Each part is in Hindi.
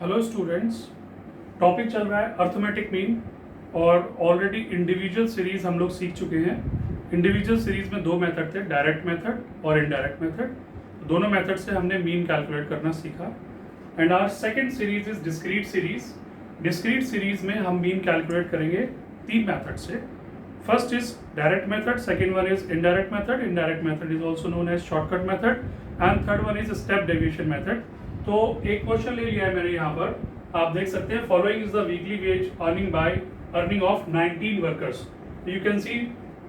हेलो स्टूडेंट्स, टॉपिक चल रहा है अर्थमेटिक मीन और ऑलरेडी इंडिविजुअल सीरीज हम लोग सीख चुके हैं। इंडिविजुअल सीरीज में दो मेथड थे, डायरेक्ट मेथड और इनडायरेक्ट मेथड। दोनों मेथड से हमने मीन कैलकुलेट करना सीखा। And our second series is discrete series. Discrete series में हम मीन कैलकुलेट करेंगे तीन मेथड से। First is direct method, second one is indirect method, indirect method is also known as shortcut method, and third one is step deviation method. तो एक क्वेश्चन ले लिया है मैंने यहाँ पर, आप देख सकते हैं following is the weekly wage earning of 19 workers. You can see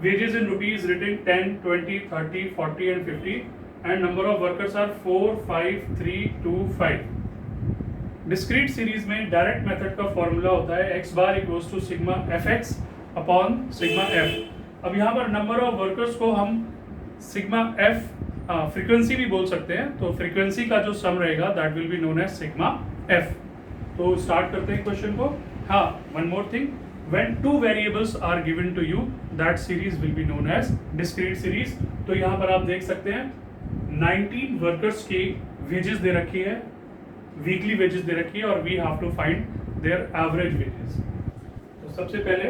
wages in rupees written 10, 20, 30, 40 and 50 and number of workers are 4, 5, 3, 2, 5. Discrete series में डायरेक्ट मेथड का फॉर्मूला होता है x bar equals to sigma fx upon sigma f। अब यहाँ पर नंबर ऑफ वर्कर्स को हम सिग्मा f फ्रीक्वेंसी भी बोल सकते हैं, तो फ्रीक्वेंसी का जो सम रहेगा that will be known as sigma f। तो स्टार्ट करते हैं क्वेश्चन को। हाँ, one more thing, when two variables are given to you that series will be known as discrete series। तो यहाँ पर आप देख सकते हैं 19 वर्कर्स की वेजेस दे रखी है, वीकली वेजेस दे रखी है और we have to find their average wages. तो सबसे पहले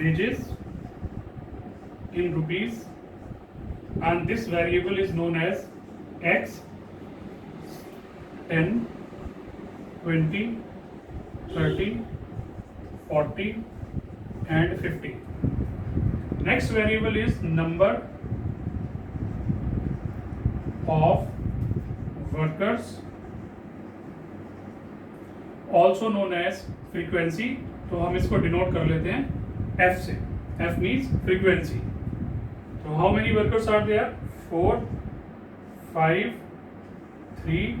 wages in rupees and this variable is known as x, 10, 20, 30, 40 and 50. Next variable is number of workers, also known as frequency। तो हम इसको डिनोट कर लेते हैं F से। F means frequency। तो how many workers are there? 4, 5, 3,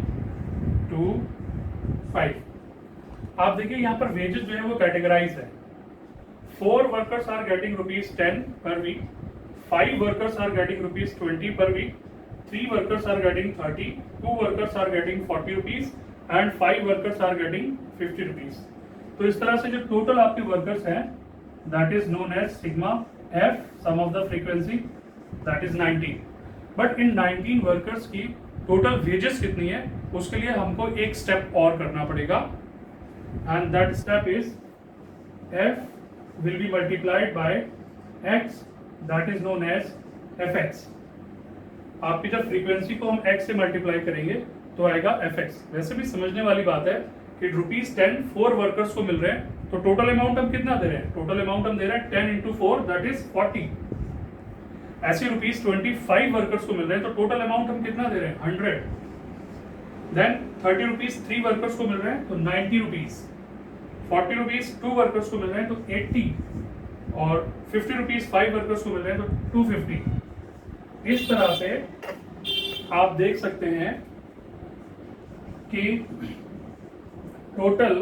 2, 5। आप देखिए यहाँ पर वेजेस जो है वो कैटेगराइज है। 4 workers are getting rupees 10 per week, 5 workers are getting rupees 20 per week, 3 workers are getting 30, 2 workers are getting 40 rupees and 5 workers are getting 50 rupees. तो इस तरह से जो टोटल आपके वर्कर्स हैं that is known as sigma f, sum of the frequency that is 19। But इन 19 वर्कर्स की टोटल वेजेस कितनी है उसके लिए हमको एक स्टेप और करना पड़ेगा, and that step is f will be multiplied by x, that is known as fx। आपकी जब फ्रीक्वेंसी को हम x से मल्टीप्लाई करेंगे तो आएगा fx। वैसे भी समझने वाली बात है कि रुपीज 10 4 वर्कर्स को मिल रहे हैं, तो टोटल अमाउंट हम कितना दे रहे हैं? टोटल अमाउंट हम दे रहे हैं 10 इंटू 4 दैट इज 40। ऐसे रुपीज 25 वर्कर्स को मिल रहे हैं, तो टोटल अमाउंट हम कितना दे रहे हैं? 100। देन 30 रुपीज 3 वर्कर्स को मिल रहे हैं तो 90 रुपीज, 40 रुपीज 2 वर्कर्स को मिल रहे हैं तो 80 और 50 रुपीज 5 वर्कर्स को मिल रहे हैं तो 250। इस तरह से आप देख सकते हैं कि टोटल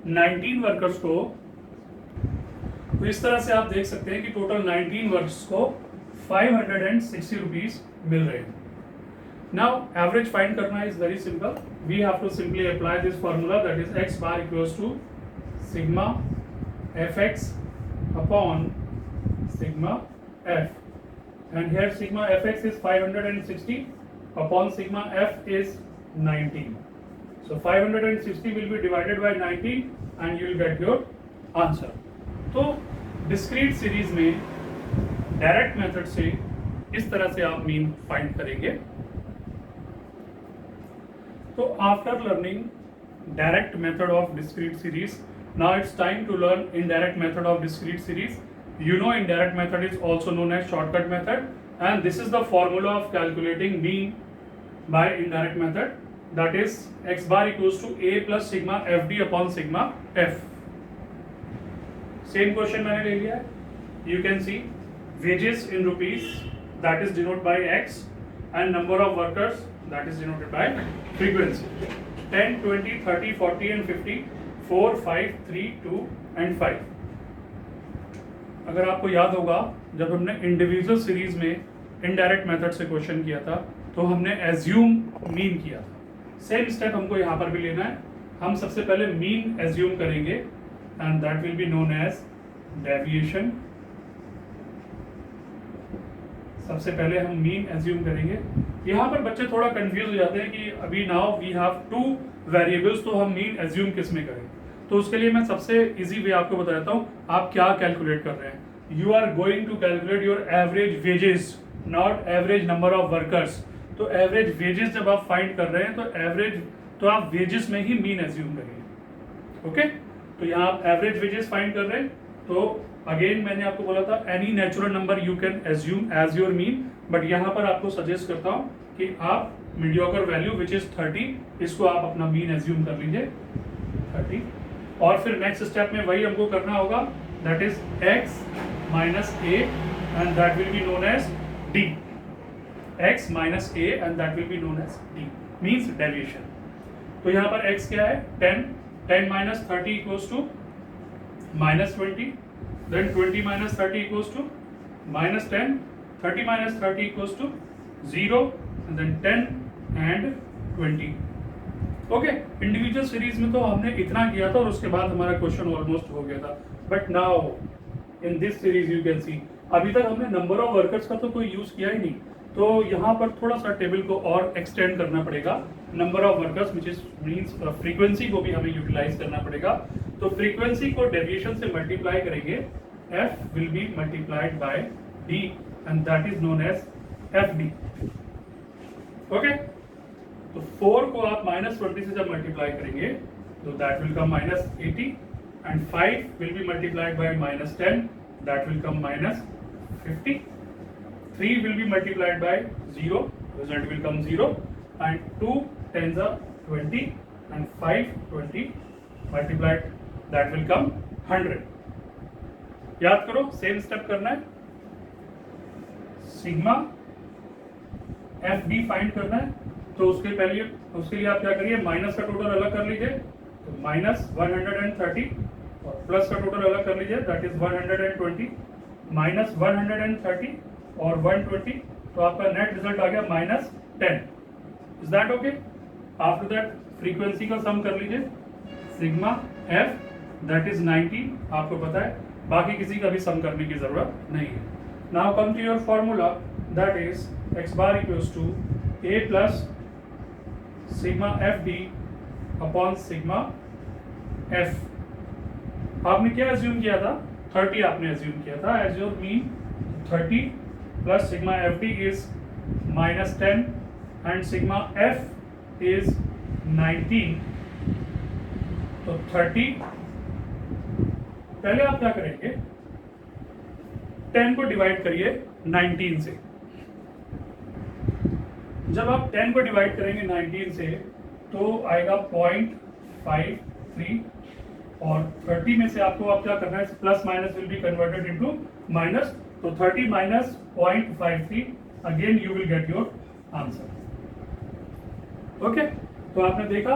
19 वर्कर्स को, तो इस तरह से आप देख सकते हैं कि टोटल 19 वर्कर्स को 560 रुपीज मिल रहे हैं। Now average find करना is very simple. We have to simply apply this formula, that is x bar equals to sigma fx upon sigma f, and here sigma fx is 560 upon sigma f is 19. So 560 will be divided by 19 and you will get your answer. तो discrete series में direct method से इस तरह से आप मीन फाइंड करेंगे। So after learning direct method of discrete series, now it's time to learn indirect method of discrete series. You know indirect method is also known as shortcut method, and this is the formula of calculating mean by indirect method, that is x bar equals to a plus sigma fd upon sigma f। Same question मैंने ले लिया है। You can see wages in rupees that is denoted by x and number of workers that is denoted by frequency 10, 20, 30, 40 and 50, 4, 5, 3, 2 and 5। अगर आपको याद होगा जब हमने इंडिविजुअल सीरीज में इनडायरेक्ट मेथड से क्वेश्चन किया था तो हमने एज्यूम मीन किया था। सेम स्टेप हमको यहाँ पर भी लेना है। हम सबसे पहले मीन एज्यूम करेंगे and that will be known as deviation. सबसे पहले हम मीन एज्यूम करेंगे यहाँ पर बच्चे थोड़ा कंफ्यूज हो जाते हैं कि अभी now we have two variables, तो हम मीन एज्यूम किस में करें। तो उसके लिए मैं सबसे इजी वे आपको बताता हूँ, आप क्या कैलकुलेट कर रहे हैं। You are going to calculate your average wages, not average number of workers. तो एवरेज वेजेस जब आप फाइंड कर रहे हैं तो एवरेज, तो आप वेजेस में ही मीन एज्यूम करिए। ओके, तो यहाँ आप एवरेज वेजेस फाइंड कर रहे हैं, तो अगेन मैंने आपको बोला था any natural number you can assume as your mean, but यहाँ पर आपको सजेस्ट करता हूँ कि आप मीडियोकर वैल्यू विच इज 30, इसको आप अपना मीन एज्यूम कर लीजिए 30, और फिर नेक्स्ट स्टेप में वही हमको करना होगा, that is x minus a and that will be known as d, x minus a and that will be known as d means deviation. तो यहाँ पर x क्या है 10, 10 minus 30 equals to minus 20, then 20 minus 30 equals to minus 10, 30 minus 30 equals to 0, and then 10 and 20. Okay, individual series में तो हमने इतना किया था और उसके बाद हमारा क्वेश्चन ऑलमोस्ट हो गया था, but now in this series you can सी अभी तक हमने नंबर ऑफ वर्कर्स का तो कोई यूज किया ही नहीं, तो यहाँ पर थोड़ा सा टेबल को और एक्सटेंड करना पड़ेगा, number of workers which is means frequency को भी हमें यूटिलाइज करना पड़ेगा। तो फ्रीक्वेंसी को डेविएशन से मल्टीप्लाई करेंगे, f will be multiplied by d and that is known as fd. Okay, तो 4 को आप माइनस 20 से जब मल्टीप्लाई करेंगे तो that will come minus 80 and 5 will be multiplied by minus 10, that will come minus 50, 3 will be multiplied by 0, result will come 0, and 2 10s are 20 and 5 20 multiplied, that will come 100. याद करो, सेम स्टेप करना है, सिग्मा एफ डी फाइंड करना है। तो उसके लिए आप क्या करिए, माइनस का टोटल अलग कर लीजिए, तो माइनस 130 और प्लस का टोटल अलग कर लीजिए, दैट इज 120, माइनस 130 और 120, तो आपका नेट रिजल्ट आ गया minus 10। Is that okay? After that frequency का सम कर लीजिए, सिग्मा एफ दैट इज 90, आपको पता है, बाकी किसी का भी सम करने की जरूरत नहीं है। Now come to your formula, that is x bar equals to a plus sigma f d upon sigma f. आपने क्या एज्यूम किया था, 30 आपने एज्यूम किया था as your mean, 30 plus sigma f d is minus 10 and sigma f is 19, तो 30। पहले आप क्या करेंगे, 10 को डिवाइड करिए 19 से। जब आप 10 को डिवाइड करेंगे 19 से तो आएगा 0.53, और 30 में से आपको आप क्या करना है, plus minus will be converted into minus, तो 30 minus 0.53, again you will get your answer. Okay, तो आपने देखा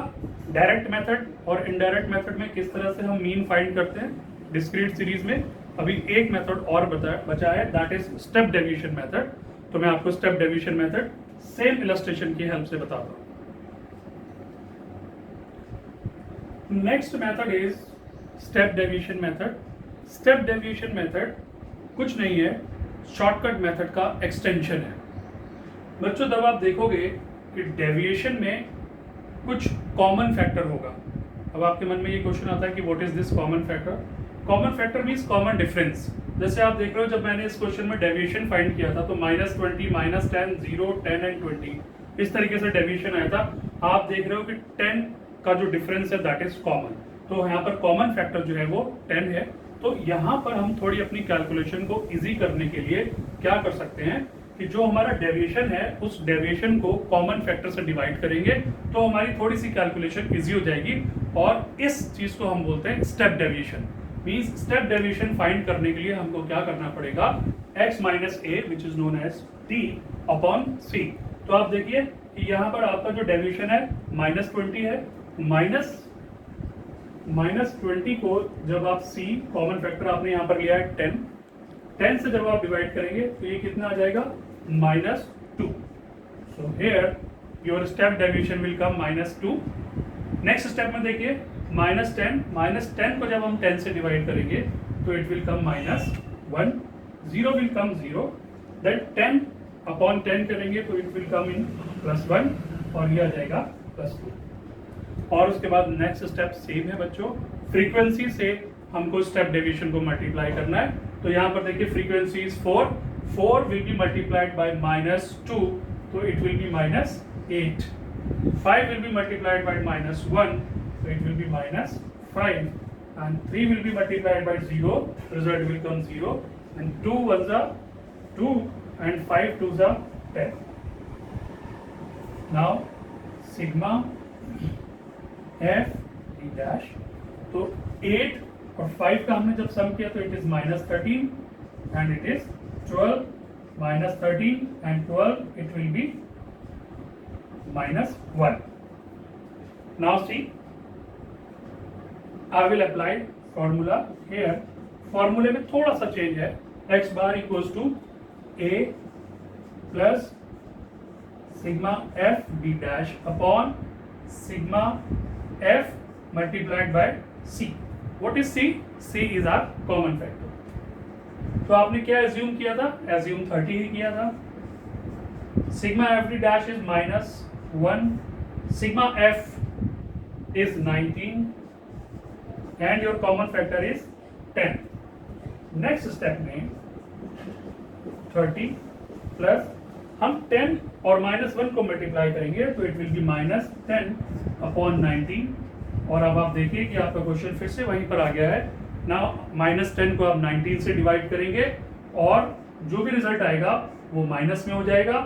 डायरेक्ट मेथड और इनडायरेक्ट मेथड में किस तरह से हम मीन फाइंड करते हैं डिस्क्रीट सीरीज में। अभी एक मेथड और बचा है, that is step deviation method. तो मैं आपको step deviation method same illustration की हेल्प से बताता हूं। Next method is step deviation method. Step deviation method कुछ नहीं है, शॉर्टकट मेथड का एक्सटेंशन है। बच्चों, जब आप देखोगे कि डेविएशन में कुछ कॉमन फैक्टर होगा, अब आपके मन में ये क्वेश्चन आता है कि what is this common factor. Common factor means common difference. जैसे आप देख रहे हो, जब मैंने इस क्वेश्चन में डेविएशन फाइंड किया था तो माइनस 20, माइनस 10, 0, 10 एंड 20 इस तरीके से डेविएशन आया था। आप देख रहे हो कि 10 का जो डिफरेंस है दैट इज कॉमन, तो यहाँ पर कॉमन फैक्टर जो है वो 10 है। तो यहाँ पर हम थोड़ी अपनी कैलकुलेशन को इजी करने के लिए क्या कर सकते हैं कि जो हमारा डेविएशन है उस डेविएशन को कॉमन फैक्टर से डिवाइड करेंगे तो हमारी थोड़ी सी कैलकुलेशन इजी हो जाएगी, और इस चीज को हम बोलते हैं step deviation. Means step deviation find करने के लिए हमको क्या करना पड़ेगा, x minus a which is known as t upon c। तो आप देखिए कि यहाँ पर आपका जो डेविएशन है माइनस 20 है, माइनस 20 को जब आप c कॉमन फैक्टर आपने यहाँ पर लिया है 10 से जब आप डिवाइड करेंगे तो ये कितना आ जाएगा -2। So here your step deviation will come -2। Next step में देखिए -10 को जब हम 10 से डिवाइड करेंगे तो it will come -1, 0 will come 0, then 10 upon 10 करेंगे तो इट विल कम इन +1 और ये आ जाएगा +2। और उसके बाद नेक्स्ट स्टेप सेम है बच्चों, फ्रीक्वेंसी से हमको स्टेप डेविएशन को मल्टीप्लाई करना है। तो यहाँ पर देखिए frequency is 4 will be multiplied by -2 तो it will be -8। 5 will be multiplied by -1 so it will be -5 and 3 will be multiplied by 0 result will come 0 and 2 ones are 2 and 5 twos are 10। now sigma f d dash तो 8 और 5 का हमने जब सम किया तो it is -13 and it is 12 -13 and 12 it will be -1। now see I will apply formula here। फॉर्मूले में थोड़ा सा चेंज है, x bar equals to a plus sigma f b dash upon sigma f multiplied by c। what is c? c is our common factor। तो आपने क्या एज्यूम किया था? एज्यूम 30 ही किया था। sigma f d dash is -1, sigma f is 19 and your common factor is 10। next step में 30 प्लस हम 10 और -1 को मल्टीप्लाई करेंगे तो इट विल बी -10 अपॉन 19। और अब आप देखिए कि आपका क्वेश्चन फिर से वहीं पर आ गया है ना। -10 को आप 19 से डिवाइड करेंगे और जो भी रिजल्ट आएगा वो माइनस में हो जाएगा।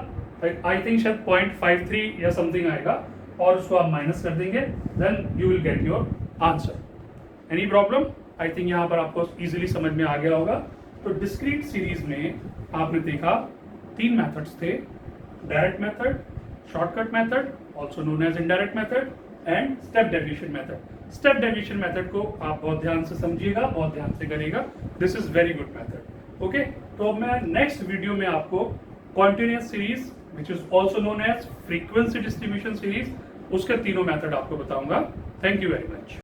आई थिंक शायद 0.53 या समथिंग आएगा और उसको आप माइनस कर देंगे, then you will get your answer. Any problem? I think यहाँ पर आपको इजीली समझ में आ गया होगा। तो डिस्क्रीट सीरीज में आपने देखा 3 मेथड्स थे, direct method, shortcut method also known as indirect method and step deviation method. Step deviation method को आप बहुत ध्यान से समझिएगा, बहुत ध्यान से करिएगा, this is very good method. Okay, तो मैं नेक्स्ट वीडियो में आपको continuous series which is also known as frequency distribution series उसके तीनों मेथड आपको बताऊंगा। Thank you very much.